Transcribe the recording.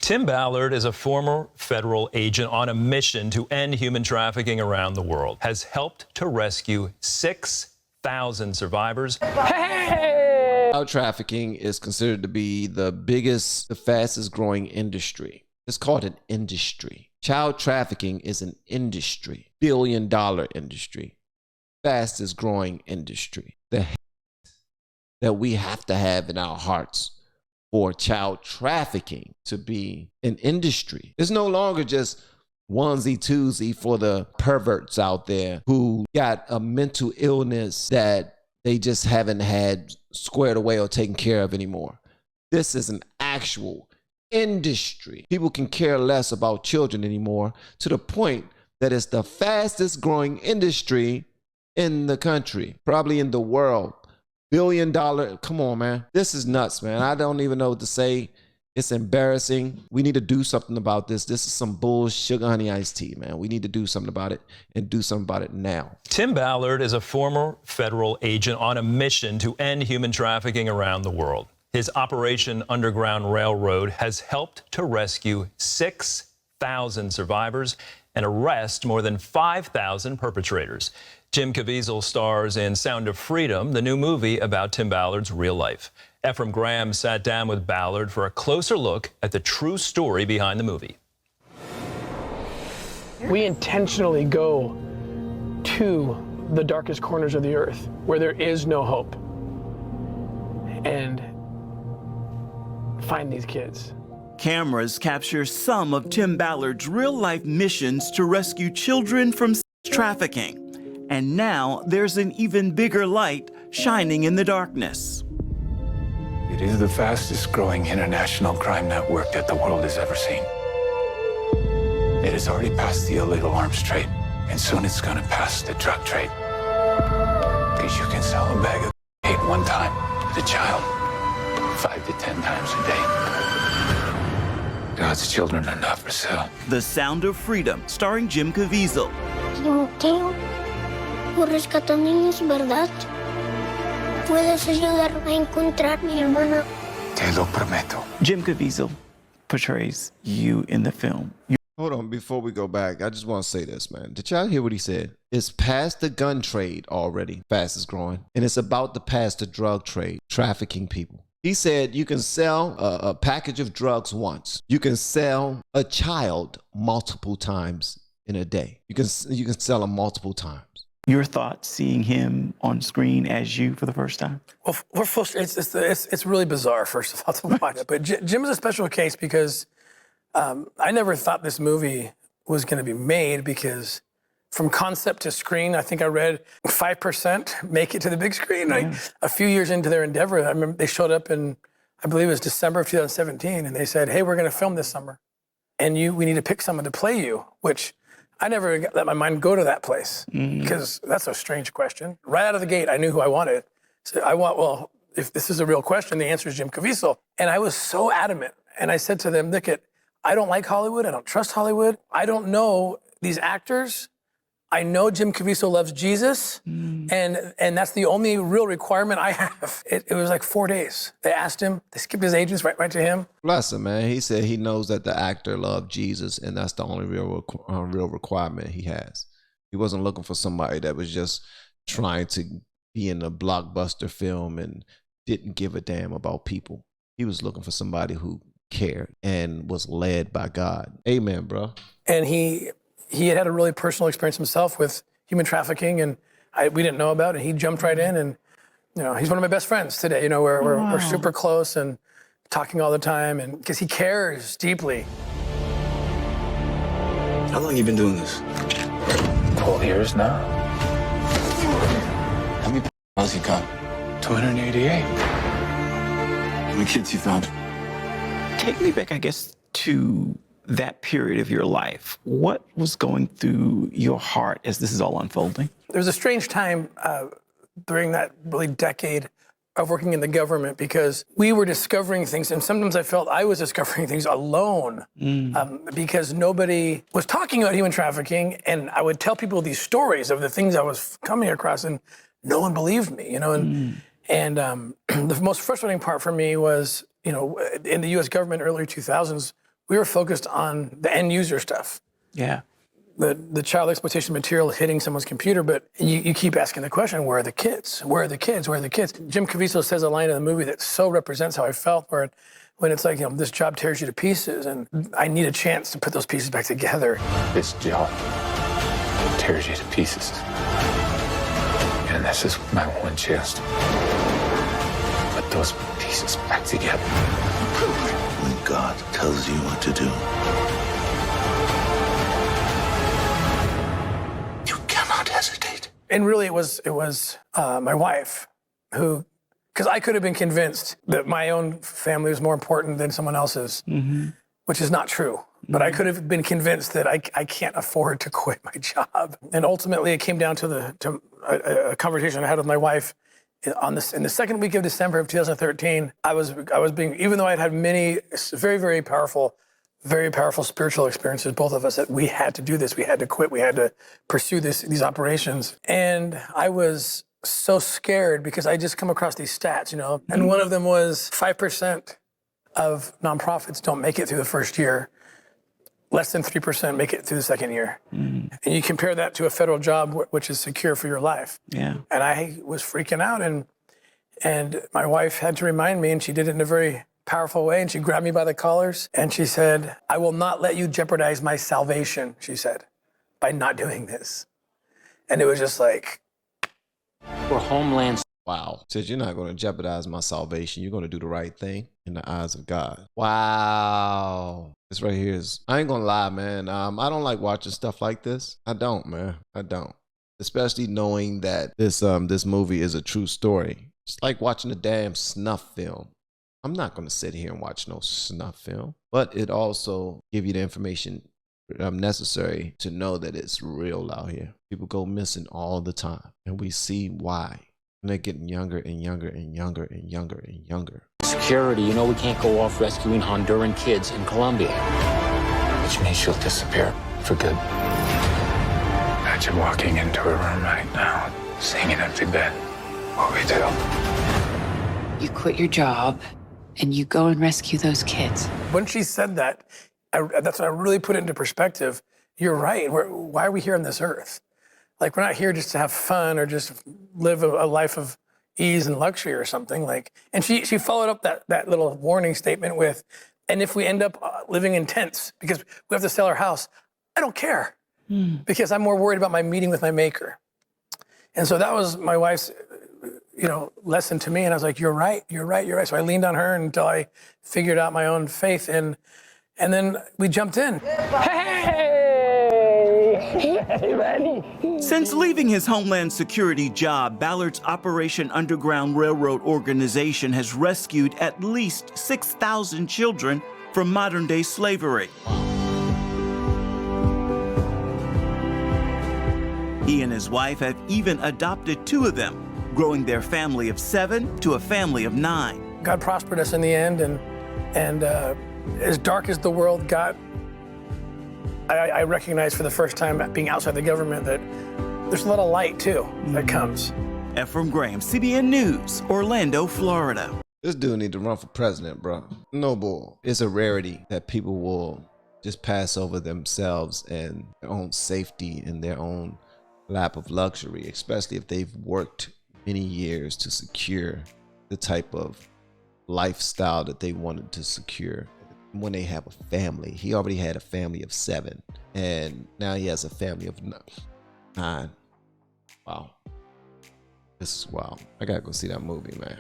Tim Ballard is a former federal agent on a mission to end human trafficking around the world, has helped to rescue 6,000 survivors. Hey! Child trafficking is considered to be the biggest, the fastest growing industry. It's called an industry. Child trafficking is an industry, billion-dollar industry, fastest growing industry. The hate that we have to have in our hearts for child trafficking to be an industry. It's no longer just onesie twosie for the perverts out there who got a mental illness that they just haven't had squared away or taken care of anymore. This is an actual industry. People can care less about children anymore, to the point that it's the fastest growing industry in the country, probably in the world. Billion-dollar, come on, man. This is nuts, man. I don't even know what to say. It's embarrassing. We need to do something about this. This is some bull sugar honey iced tea, man. We need to do something about it, and do something about it now. Tim Ballard is a former federal agent on a mission to end human trafficking around the world. His Operation Underground Railroad has helped to rescue 6,000 survivors and arrest more than 5,000 perpetrators. Jim Caviezel stars in Sound of Freedom, the new movie about Tim Ballard's real life. Ephraim Graham sat down with Ballard for a closer look at the true story behind the movie. We intentionally go to the darkest corners of the earth where there is no hope and find these kids. Cameras capture some of Tim Ballard's real-life missions to rescue children from trafficking. And now there's an even bigger light shining in the darkness. It is the fastest growing international crime network that the world has ever seen. It has already passed the illegal arms trade, and soon it's gonna pass the drug trade. Because you can sell a bag of hate one time to a child 5 to 10 times a day. God's children are not for sale. The Sound of Freedom, starring Jim Caviezel. Rescatar niños, ¿verdad? Puedes ayudarme a encontrar mi hermana. Te lo prometo. Jim Caviezel portrays you in the film. Hold on, before we go back, I just want to say this, man. Did y'all hear what he said? It's past the gun trade already, fastest growing, and it's about to pass the drug trade, trafficking people. He said you can sell a package of drugs once. You can sell a child multiple times in a day. You can sell them multiple times. Your thoughts seeing him on screen as you for the first time? Well, it's really bizarre, first of all, to watch it. But Jim is a special case because I never thought this movie was going to be made, because from concept to screen, I think I read 5% make it to the big screen. Yeah. A few years into their endeavor, I remember they showed up in, I believe it was December of 2017, and they said, hey, we're going to film this summer, and we need to pick someone to play you, which I never let my mind go to that place, because that's a strange question. Right out of the gate, I knew who I wanted. So well, if this is a real question, the answer is Jim Caviezel. And I was so adamant. And I said to them, look, I don't like Hollywood. I don't trust Hollywood. I don't know these actors. I know Jim Caviezel loves Jesus, and that's the only real requirement I have. It was like 4 days. They asked him, they skipped his agents right to him. Bless him, man. He said he knows that the actor loved Jesus, and that's the only real requirement he has. He wasn't looking for somebody that was just trying to be in a blockbuster film and didn't give a damn about people. He was looking for somebody who cared and was led by God. Amen, bro. And he had a really personal experience himself with human trafficking, and we didn't know about it. He jumped right in, and he's one of my best friends today. We're super close and talking all the time, and because he cares deeply. How long have you been doing this? 12 years now. How many has he got? 288. How many kids you found? Take me back, I guess, to that period of your life. What was going through your heart as this is all unfolding? There was a strange time during that really decade of working in the government, because we were discovering things, and sometimes I felt I was discovering things alone, because nobody was talking about human trafficking, and I would tell people these stories of the things I was coming across, and no one believed me, and the most frustrating part for me was, in the U.S. government early 2000s, we were focused on the end user stuff. Yeah. The child exploitation material hitting someone's computer, but you keep asking the question, where are the kids? Where are the kids? Where are the kids? Jim Caviezel says a line in the movie that so represents how I felt, when it's like, this job tears you to pieces, and I need a chance to put those pieces back together. This job tears you to pieces. And this is my one chance to put those pieces back together. When God tells you what to do, you cannot hesitate. And really, it was my wife who, because I could have been convinced that my own family was more important than someone else's, which is not true. But I could have been convinced that I can't afford to quit my job. And ultimately, it came down to a conversation I had with my wife in the second week of December of 2013. I was being, even though I'd had many very, very powerful spiritual experiences, both of us, that we had to do this. We had to quit. We had to pursue these operations. And I was so scared because I just come across these stats, and one of them was 5% of nonprofits don't make it through the first year. Less than 3% make it through the second year. And you compare that to a federal job, which is secure for your life. Yeah. And I was freaking out, and my wife had to remind me, and she did it in a very powerful way, and she grabbed me by the collars, and she said, "I will not let you jeopardize my salvation," she said, "by not doing this." And it was just like, for Homeland. Wow. Says, you're not going to jeopardize my salvation. You're going to do the right thing in the eyes of God. Wow. This right here is, I ain't going to lie, man. I don't like watching stuff like this. I don't, man. I don't. Especially knowing that this movie is a true story. It's like watching a damn snuff film. I'm not going to sit here and watch no snuff film. But it also give you the information necessary to know that it's real out here. People go missing all the time. And we see why. And they're getting younger and younger and younger and younger and younger. Security, we can't go off rescuing Honduran kids in Colombia. Which means she'll disappear for good. Imagine walking into a room right now, seeing an empty bed. What we do? You quit your job and you go and rescue those kids. when she said that, that's when I really put it into perspective. You're right. Why are we here on this earth? Like, we're not here just to have fun or just live a life of ease and luxury or something. Like, and she followed up that little warning statement with, and if we end up living in tents because we have to sell our house, I don't care because I'm more worried about my meeting with my maker. And so that was my wife's, lesson to me. And I was like, you're right. So I leaned on her until I figured out my own faith. And then we jumped in. Since leaving his Homeland Security job, Ballard's Operation Underground Railroad organization has rescued at least 6,000 children from modern-day slavery. He and his wife have even adopted 2 of them, growing their family of 7 to a family of 9. God prospered us in the end, and as dark as the world got, I recognized for the first time being outside the government that there's a lot of light too that comes. Ephraim Graham, CBN News, Orlando, Florida. This dude need to run for president, bro. No bull. It's a rarity that people will just pass over themselves and their own safety and their own lap of luxury, especially if they've worked many years to secure the type of lifestyle that they wanted to secure. When they have a family, he already had a family of 7, and now he has a family of 9. Wow, this is wild. I gotta go see that movie, man.